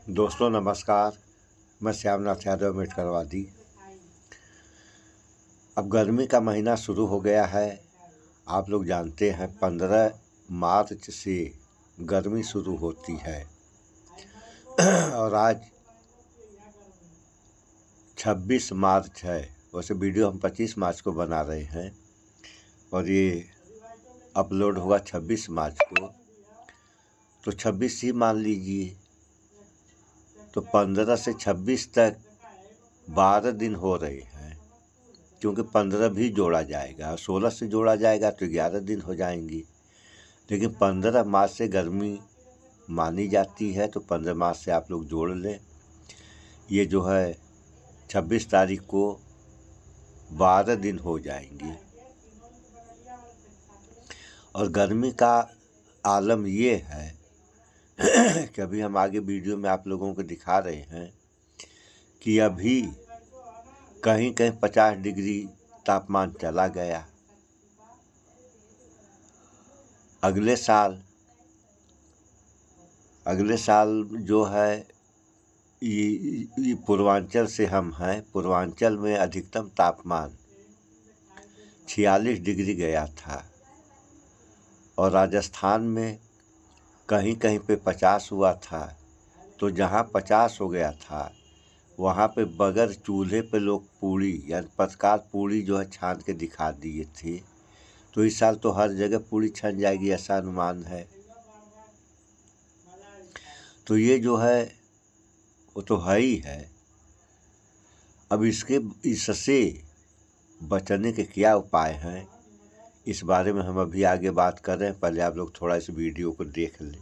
दोस्तों नमस्कार। मैं श्यामनाथ यादव अम्बेडकरवादी। अब गर्मी का महीना शुरू हो गया है। आप लोग जानते हैं 15 मार्च से गर्मी शुरू होती है और आज 26 मार्च है। वैसे वीडियो हम 25 मार्च को बना रहे हैं और ये अपलोड हुआ 26 मार्च को, तो 26 ही मान लीजिए। तो 15 से 26 तक 12 दिन हो रहे हैं, क्योंकि 15 भी जोड़ा जाएगा, 16 से जोड़ा जाएगा तो 11 दिन हो जाएंगी। लेकिन 15 मार्च से गर्मी मानी जाती है, तो 15 मार्च से आप लोग जोड़ लें। ये जो है 26 तारीख को 12 दिन हो जाएंगे। और गर्मी का आलम ये है कि अभी हम आगे वीडियो में आप लोगों को दिखा रहे हैं कि अभी कहीं कहीं 50 डिग्री तापमान चला गया। अगले साल जो है ये पूर्वांचल से हम हैं। पूर्वांचल में अधिकतम तापमान 46 डिग्री गया था और राजस्थान में कहीं कहीं पे 50 हुआ था। तो जहाँ 50 हो गया था वहाँ पे बगैर चूल्हे पे लोग पूड़ी यानी पतकार पूड़ी जो है छान के दिखा दिए थे। तो इस साल तो हर जगह पूड़ी छन जाएगी, ऐसा अनुमान है। तो ये जो है वो तो है ही है। अब इससे बचने के क्या उपाय हैं, इस बारे में हम अभी आगे बात कर रहे हैं। पहले आप लोग थोड़ा इस वीडियो को देख लें।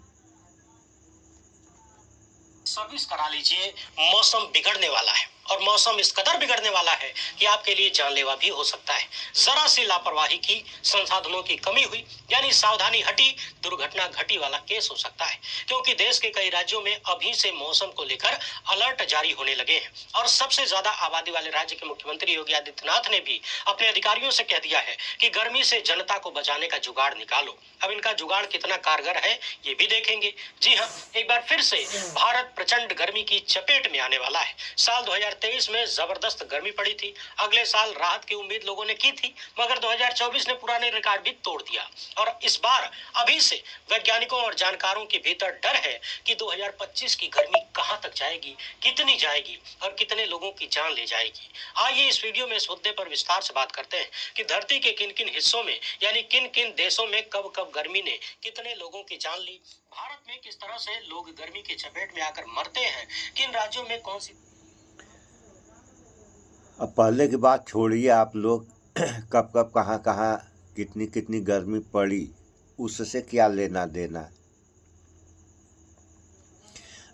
सर्विस करा लीजिए, मौसम बिगड़ने वाला है और मौसम इस कदर बिगड़ने वाला है कि आपके लिए जानलेवा भी हो सकता है। जरा सी लापरवाही की, संसाधनों की कमी हुई, यानी सावधानी हटी, दुर्घटना घटी वाला केस हो सकता है। क्योंकि देश के कई राज्यों में अभी से मौसम को लेकर अलर्ट जारी होने लगे हैं और सबसे ज्यादा आबादी वाले राज्य के मुख्यमंत्री योगी आदित्यनाथ ने भी अपने अधिकारियों से कह दिया है कि गर्मी से जनता को बचाने का जुगाड़ निकालो। अब इनका जुगाड़ कितना कारगर है ये भी देखेंगे। जी हाँ, एक बार फिर से भारत प्रचंड गर्मी की चपेट में आने वाला है। साल 2023 में जबरदस्त गर्मी पड़ी थी। अगले साल राहत की उम्मीद लोगों ने की थी, मगर 2024 ने पुराने रिकॉर्ड भी तोड़ दिया। और इस बार अभी से वैज्ञानिकों और जानकारों के भीतर डर है कि 2025 की गर्मी कहां तक जाएगी, कितनी जाएगी और कितने लोगों की जान ले जाएगी। आइए इस वीडियो में इस मुद्दे पर विस्तार से बात करते हैं कि धरती के किन किन हिस्सों में यानी किन किन देशों में कब कब गर्मी ने कितने लोगों की जान ली, भारत में किस तरह से लोग गर्मी की चपेट में आकर मरते हैं, किन राज्यों में कौन सी। अब पहले की बात छोड़िए आप लोग कब कब कहाँ कहाँ कितनी कितनी गर्मी पड़ी, उससे क्या लेना देना।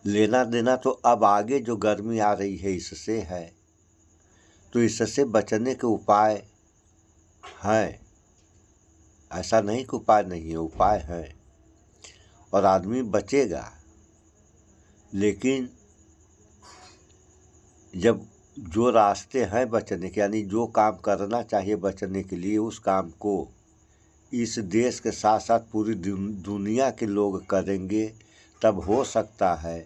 लेना देना तो अब आगे जो गर्मी आ रही है इससे है। तो इससे बचने के उपाय हैं, ऐसा नहीं कि उपाय नहीं है, उपाय हैं और आदमी बचेगा। लेकिन जब जो रास्ते हैं बचने के, यानी जो काम करना चाहिए बचने के लिए, उस काम को इस देश के साथ साथ पूरी दुनिया के लोग करेंगे, तब हो सकता है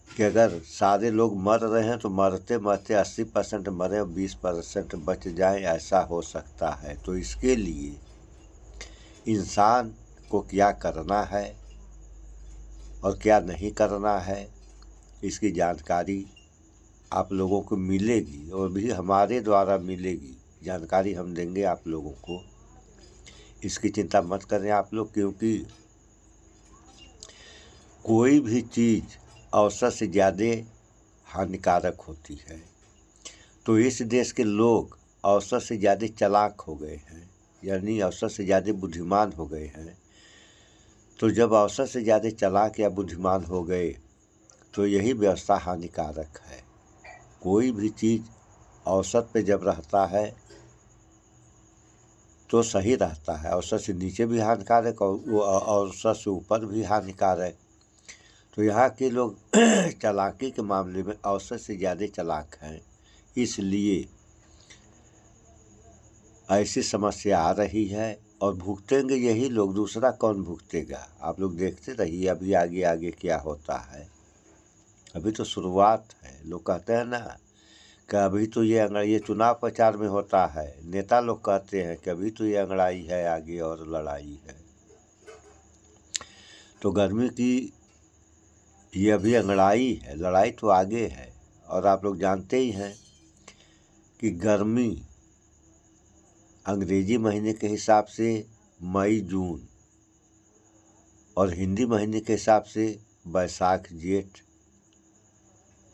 कि अगर सारे लोग मर रहे हैं तो मरते मरते 80% मरे और 20% बच जाए, ऐसा हो सकता है। तो इसके लिए इंसान को क्या करना है और क्या नहीं करना है, इसकी जानकारी आप लोगों को मिलेगी और भी हमारे द्वारा मिलेगी। जानकारी हम देंगे आप लोगों को, इसकी चिंता मत करें आप लोग। क्योंकि कोई भी चीज़ औसत से ज़्यादा हानिकारक होती है। तो इस देश के लोग औसत से ज़्यादा चालाक हो गए हैं, यानी औसत से ज़्यादा बुद्धिमान हो गए हैं। तो जब औसत से ज़्यादा चालाक या बुद्धिमान हो गए तो यही व्यवस्था हानिकारक है। कोई भी चीज़ औसत पे जब रहता है तो सही रहता है, औसत से नीचे भी हानिकारक और औसत से ऊपर भी हानिकारक। तो यहाँ के लोग चालाकी के मामले में औसत से ज़्यादा चालाक हैं, इसलिए ऐसी समस्या आ रही है और भुगतेंगे यही लोग, दूसरा कौन भुगतेगा। आप लोग देखते रहिए अभी आगे आगे क्या होता है। अभी तो शुरुआत है। लोग कहते हैं ना कि अभी तो ये चुनाव प्रचार में होता है, नेता लोग कहते हैं कि अभी तो ये अंगड़ाई है, आगे और लड़ाई है। तो गर्मी की ये अभी अंगड़ाई है, लड़ाई तो आगे है। और आप लोग जानते ही हैं कि गर्मी अंग्रेजी महीने के हिसाब से मई जून और हिंदी महीने के हिसाब से बैसाख जेठ,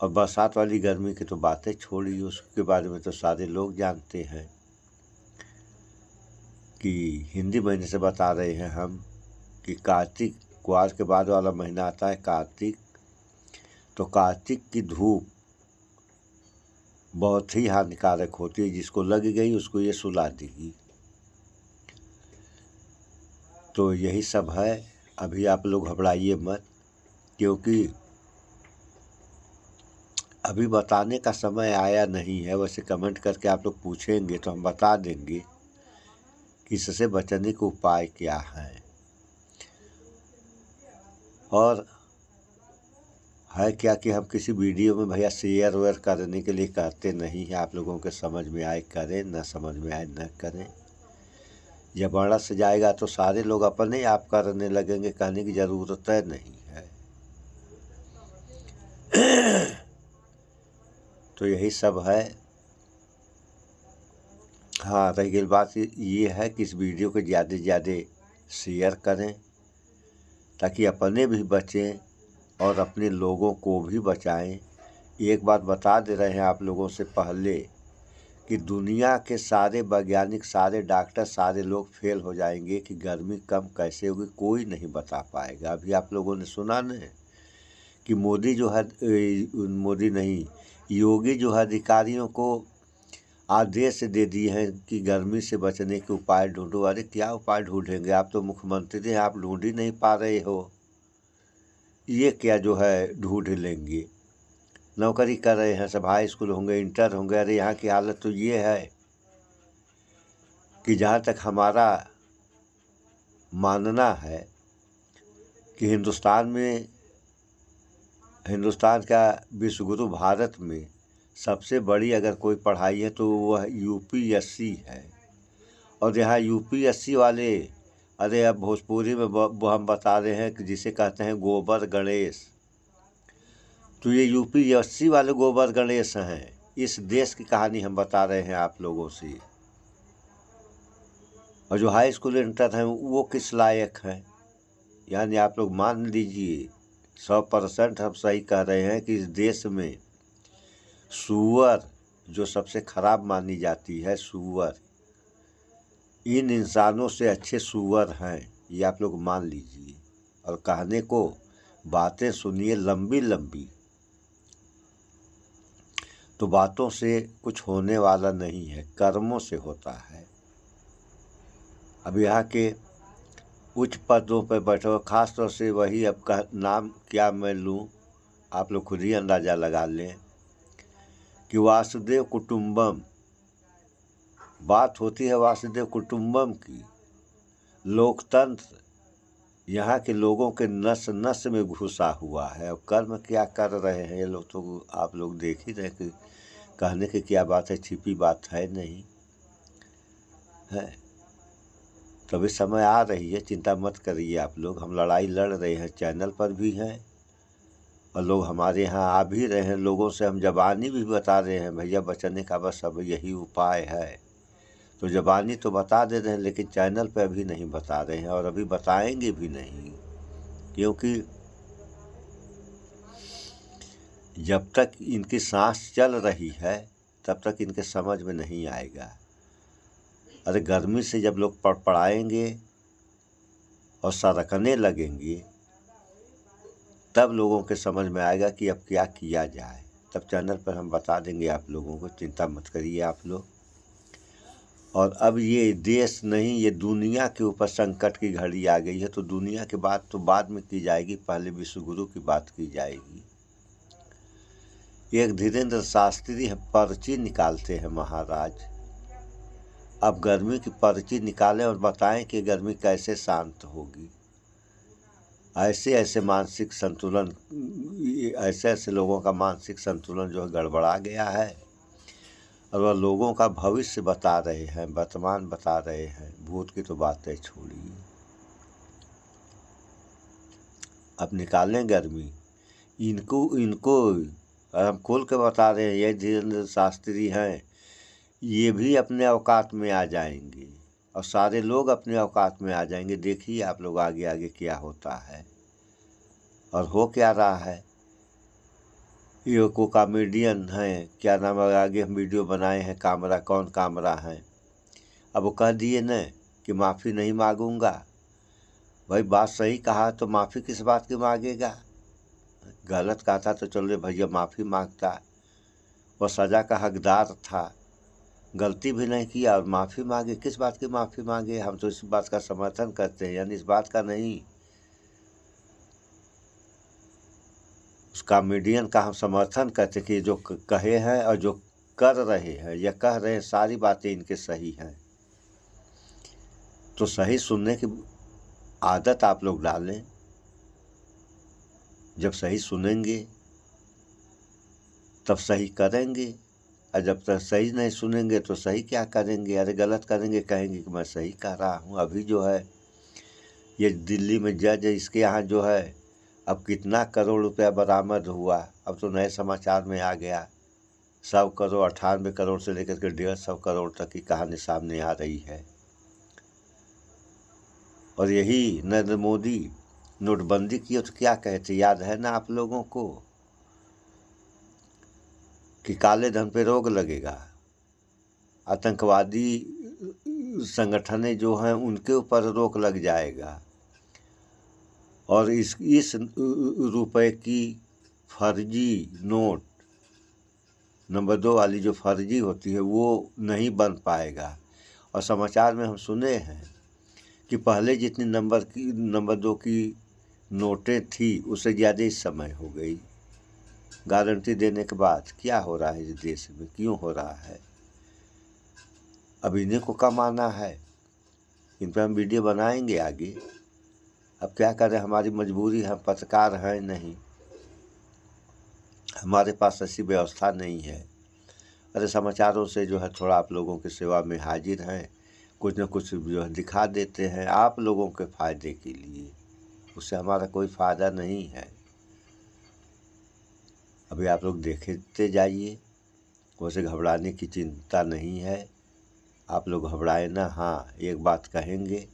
और बरसात वाली गर्मी की तो बातें छोड़िए, उसके बारे में तो सारे लोग जानते हैं कि हिंदी महीने से बता रहे हैं हम कि कार्तिक ग्वार के बाद वाला महीना आता है कार्तिक। तो कार्तिक की धूप बहुत ही हानिकारक होती है, जिसको लग गई उसको ये सुला देगी। तो यही सब है। अभी आप लोग घबराइए मत, क्योंकि अभी बताने का समय आया नहीं है। वैसे कमेंट करके आप लोग पूछेंगे तो हम बता देंगे कि इससे बचने के उपाय क्या हैं। और है क्या कि हम किसी वीडियो में भैया शेयर वेयर करने के लिए कहते नहीं हैं। आप लोगों के समझ में आए करें, न समझ में आए न करें। जब बरस जाएगा तो सारे लोग अपने आप करने लगेंगे, कहने की ज़रूरत नहीं है। तो यही सब है। हाँ, रही गई बात ये है कि इस वीडियो को ज़्यादा से ज़्यादा शेयर करें ताकि अपने भी बचें और अपने लोगों को भी बचाएं। एक बात बता दे रहे हैं आप लोगों से पहले कि दुनिया के सारे वैज्ञानिक, सारे डॉक्टर, सारे लोग फेल हो जाएंगे कि गर्मी कम कैसे होगी, कोई नहीं बता पाएगा। अभी आप लोगों ने सुना न कि मोदी जो है, मोदी नहीं, योगी जो है अधिकारियों को आदेश दे दिए हैं कि गर्मी से बचने के उपाय ढूंढो। अरे क्या उपाय ढूंढेंगे, आप तो मुख्यमंत्री हैं, आप ढूंढ ही नहीं पा रहे हो। ये क्या जो है ढूंढ लेंगे। नौकरी कर रहे हैं, सब हाई स्कूल होंगे, इंटर होंगे। अरे यहाँ की हालत तो ये है कि जहाँ तक हमारा मानना है कि हिंदुस्तान का विश्वगुरु भारत में सबसे बड़ी अगर कोई पढ़ाई है तो वह यूपीएससी है। और यहाँ यूपीएससी वाले, अरे अब भोजपुरी में हम बता रहे हैं कि जिसे कहते हैं गोबर गणेश, तो ये यूपीएससी वाले गोबर गणेश हैं। इस देश की कहानी हम बता रहे हैं आप लोगों से। और जो हाई स्कूल इंटर हैं वो किस लायक हैं। यानी आप लोग मान लीजिए 100% हम सही कह रहे हैं कि इस देश में सूअर जो सबसे खराब मानी जाती है, सूअर, इन इंसानों से अच्छे सूअर हैं, ये आप लोग मान लीजिए। और कहने को बातें सुनिए लंबी लंबी, तो बातों से कुछ होने वाला नहीं है, कर्मों से होता है। अब यहाँ के उच्च पदों पर बैठे हो, खास तौर से वही, अब का नाम क्या मैं लूँ, आप लोग खुद ही अंदाज़ा लगा लें कि वासुदेव कुटुंबम, बात होती है वासुदेव कुटुंबम की। लोकतंत्र यहाँ के लोगों के नस नस में घुसा हुआ है। और कर्म क्या कर रहे हैं ये लोग तो आप लोग देख ही रहे कि कहने की क्या बात है, छिपी बात है नहीं है। तभी समय आ रही है, चिंता मत करिए आप लोग। हम लड़ाई लड़ रहे हैं, चैनल पर भी हैं और लोग हमारे यहाँ आ भी रहे हैं। लोगों से हम ज़बानी भी बता रहे हैं भैया बचने का बस अब यही उपाय है। तो ज़बानी तो बता दे रहे हैं, लेकिन चैनल पे अभी नहीं बता रहे हैं और अभी बताएंगे भी नहीं, क्योंकि जब तक इनकी सांस चल रही है तब तक इनके समझ में नहीं आएगा। अरे गर्मी से जब लोग पड़पड़ाएंगे और सरकने लगेंगे तब लोगों के समझ में आएगा कि अब क्या किया जाए। तब चैनल पर हम बता देंगे आप लोगों को, चिंता मत करिए आप लोग। और अब ये देश नहीं, ये दुनिया के ऊपर संकट की घड़ी आ गई है। तो दुनिया की बात तो बाद में की जाएगी, पहले विश्वगुरु की बात की जाएगी। एक धीरेन्द्र शास्त्री है, पर्ची निकालते हैं महाराज। अब गर्मी की पर्ची निकालें और बताएं कि गर्मी कैसे शांत होगी। ऐसे ऐसे मानसिक संतुलन ऐसे ऐसे लोगों का मानसिक संतुलन जो है गड़बड़ा गया है, और वह लोगों का भविष्य बता रहे हैं, वर्तमान बता रहे हैं। भूत की तो बातें छोड़िए। अब निकालें गर्मी इनको हम खोल के बता रहे हैं। ये धीरेन्द्र शास्त्री हैं, ये भी अपने औकात में आ जाएंगे और सारे लोग अपने औकात में आ जाएंगे। देखिए आप लोग आगे आगे क्या होता है और हो क्या रहा है। ये को कॉमेडियन हैं, क्या नाम है, आगे हम वीडियो बनाए हैं, कामरा कौन कामरा है। अब वो कह दिए न कि माफ़ी नहीं मांगूंगा। भाई बात सही कहा तो माफ़ी किस बात की मांगेगा। गलत कहा था तो चलो भैया माफ़ी मांगता। वह सज़ा का हकदार था, गलती भी नहीं किया और माफ़ी मांगे। किस बात की माफ़ी मांगे। हम तो इस बात का समर्थन करते हैं, यानी इस बात का नहीं, उस कॉमेडियन का हम समर्थन करते कि जो कहे हैं और जो कर रहे हैं या कह रहे हैं सारी बातें इनके सही हैं। तो सही सुनने की आदत आप लोग डालें। जब सही सुनेंगे तब सही करेंगे, और जब तक सही नहीं सुनेंगे तो सही क्या करेंगे। अरे गलत करेंगे, कहेंगे कि मैं सही कह रहा हूँ। अभी जो है ये दिल्ली में जज, इसके यहाँ जो है अब कितना करोड़ रुपया बरामद हुआ। अब तो नए समाचार में आ गया 100 करोड़, 98 करोड़ से लेकर के 150 करोड़ तक की कहानी सामने आ रही है। और यही नरेंद्र मोदी नोटबंदी की तो क्या कहते, याद है ना आप लोगों को, कि काले धन पे रोक लगेगा, आतंकवादी संगठनें जो हैं उनके ऊपर रोक लग जाएगा, और इस रुपए की फर्जी नोट नंबर 2 वाली जो फर्जी होती है वो नहीं बन पाएगा। और समाचार में हम सुने हैं कि पहले जितनी नंबर 2 की नोटें थी उससे ज़्यादा इस समय हो गई। गारंटी देने के बाद क्या हो रहा है इस देश में, क्यों हो रहा है। अब इन्हीं को कमाना है, इन पर हम वीडियो बनाएंगे आगे। अब क्या करें, हमारी मजबूरी, हम पत्रकार हैं नहीं, हमारे पास ऐसी व्यवस्था नहीं है। अरे समाचारों से जो है थोड़ा आप लोगों की सेवा में हाजिर हैं, कुछ न कुछ जो है दिखा देते हैं आप लोगों के फ़ायदे के लिए, उससे हमारा कोई फ़ायदा नहीं है। अभी आप लोग देखते जाइए, वैसे घबराने की चिंता नहीं है। आप लोग घबराए ना। हाँ, एक बात कहेंगे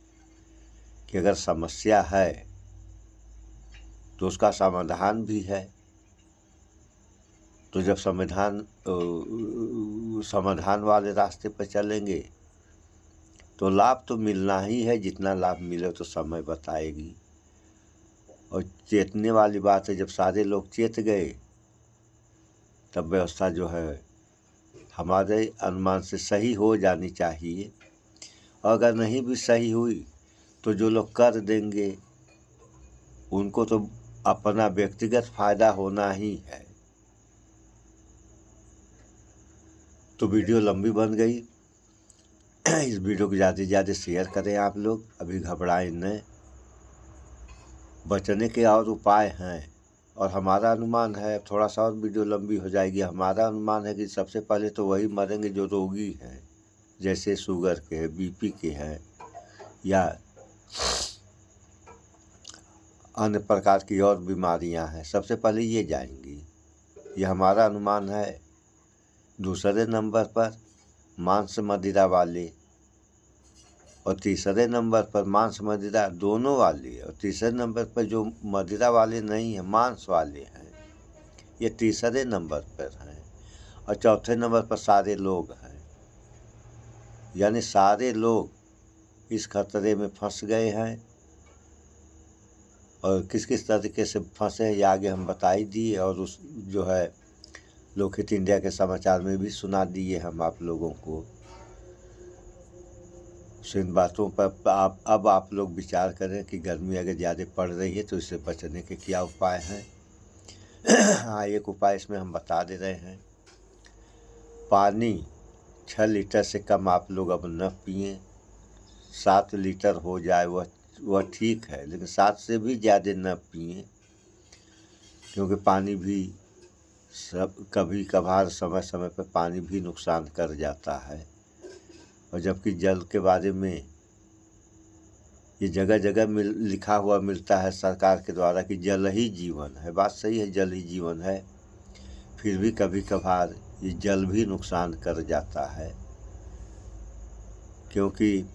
कि अगर समस्या है तो उसका समाधान भी है। तो जब समाधान वाले रास्ते पर चलेंगे तो लाभ तो मिलना ही है। जितना लाभ मिले तो समय बताएगी। और चेतने वाली बात है, जब सारे लोग चेत गए तब व्यवस्था जो है हमारे अनुमान से सही हो जानी चाहिए। अगर नहीं भी सही हुई तो जो लोग कर देंगे उनको तो अपना व्यक्तिगत फ़ायदा होना ही है। तो वीडियो लंबी बन गई, इस वीडियो को ज़्यादा से ज़्यादा शेयर करें आप लोग। अभी घबराएं न, बचने के और उपाय हैं। और हमारा अनुमान है, थोड़ा सा और वीडियो लंबी हो जाएगी, हमारा अनुमान है कि सबसे पहले तो वही मरेंगे जो रोगी हैं, जैसे शुगर के हैं, बीपी के हैं या अन्य प्रकार की और बीमारियां हैं। सबसे पहले ये जाएंगी, ये हमारा अनुमान है। दूसरे नंबर पर मांस मदिरा वाले, और तीसरे नंबर पर मांस मदिरा दोनों वाले, और तीसरे नंबर पर जो मदिरा वाले नहीं हैं, मांस वाले हैं, ये तीसरे नंबर पर हैं। और चौथे नंबर पर सारे लोग हैं, यानी सारे लोग इस खतरे में फंस गए हैं। और किस किस तरीके से फंसे हैं ये आगे हम बता ही दिए, और उस जो है लोकहित इंडिया के समाचार में भी सुना दिए हम आप लोगों को। इन बातों पर आप लोग विचार करें कि गर्मी अगर ज़्यादा पड़ रही है तो इससे बचने के क्या उपाय हैं। हाँ, एक उपाय इसमें हम बता दे रहे हैं। पानी 6 लीटर से कम आप लोग अब न पिएं। 7 लीटर हो जाए वह ठीक है, लेकिन 7 से भी ज़्यादा न पिएं। क्योंकि पानी भी सब कभी कभार समय समय पर पानी भी नुकसान कर जाता है। और जबकि जल के बारे में ये जगह जगह लिखा हुआ मिलता है सरकार के द्वारा कि जल ही जीवन है। बात सही है, जल ही जीवन है, फिर भी कभी कभार ये जल भी नुकसान कर जाता है। क्योंकि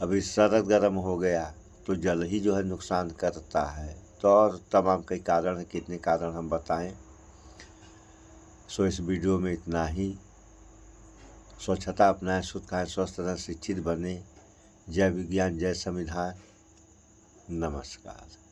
अभी सरद गर्म हो गया तो जल ही जो है नुकसान करता है। तो और तमाम कई कारण हैं, कितने कारण हम बताएं। सो इस वीडियो में इतना ही। स्वच्छता अपनाएं, शुद्ध खाएं, स्वस्थ रहें, शिक्षित बने। जय विज्ञान, जय संविधान। नमस्कार।